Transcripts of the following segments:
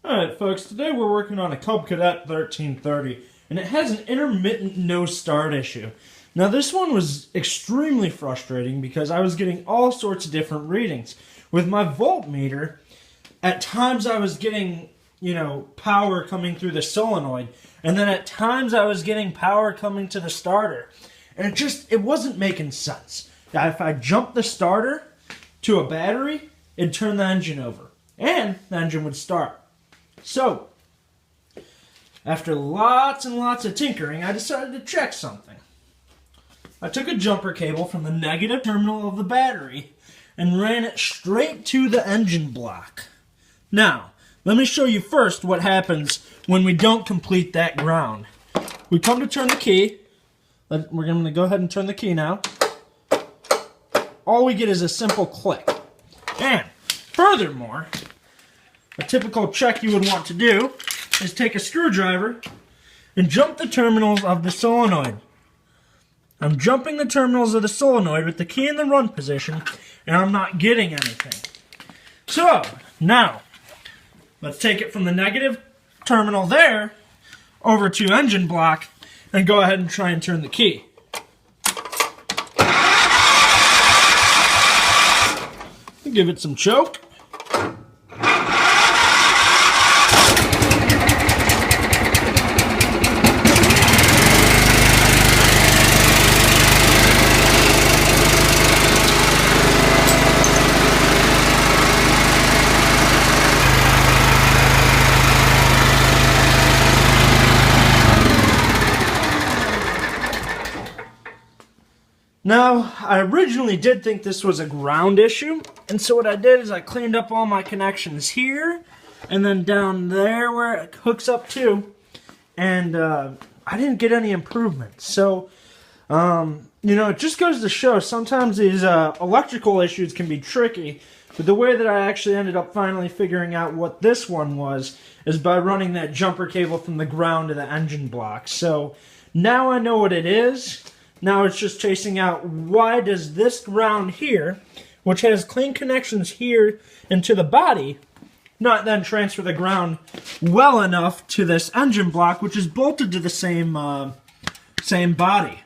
Alright folks, today we're working on a Cub Cadet 1330, and it has an intermittent no start issue. Now this one was extremely frustrating because I was getting all sorts of different readings. With my voltmeter, at times I was getting, power coming through the solenoid, and then at times I was getting power coming to the starter. And it wasn't making sense. If I jumped the starter to a battery, it'd turn the engine over, and the engine would start. So, after lots and lots of tinkering, I decided to check something. I took a jumper cable from the negative terminal of the battery and ran it straight to the engine block. Now, let me show you first what happens when we don't complete that ground. We come to turn the key. We're going to go ahead and turn the key now. All we get is a simple click. And, furthermore, a typical check you would want to do is take a screwdriver and jump the terminals of the solenoid. I'm jumping the terminals of the solenoid with the key in the run position, and I'm not getting anything. So, now, let's take it from the negative terminal there over to engine block and go ahead and try and turn the key. Give it some choke. Now, I originally did think this was a ground issue, and so what I did is I cleaned up all my connections here, and then down there where it hooks up to, and I didn't get any improvement. So, it just goes to show sometimes these electrical issues can be tricky, but the way that I actually ended up finally figuring out what this one was is by running that jumper cable from the ground to the engine block. So, now I know what it is. Now it's just chasing out why does this ground here, which has clean connections here into the body, not then transfer the ground well enough to this engine block, which is bolted to the same body.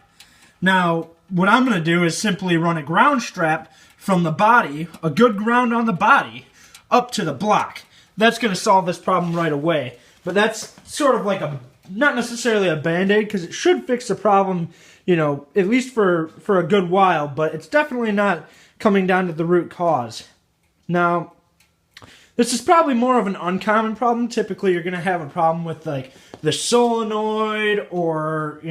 Now, what I'm going to do is simply run a ground strap from the body, a good ground on the body, up to the block. That's going to solve this problem right away. But that's sort of like not necessarily a band-aid, because it should fix the problem, at least for a good while, but it's definitely not coming down to the root cause. Now, this is probably more of an uncommon problem. Typically, you're going to have a problem with, like, the solenoid or,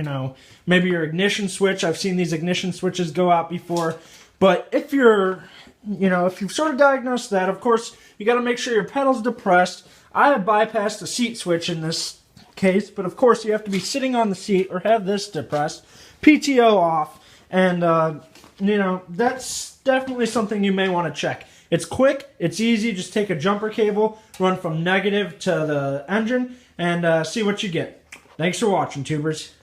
maybe your ignition switch. I've seen these ignition switches go out before. But if if you've sort of diagnosed that, of course, you got to make sure your pedal's depressed. I have bypassed the seat switch in this case, but of course you have to be sitting on the seat or have this depressed, PTO off, and that's definitely something you may want to check. It's quick, it's easy, just take a jumper cable, run from negative to the engine, and see what you get. Thanks for watching, tubers.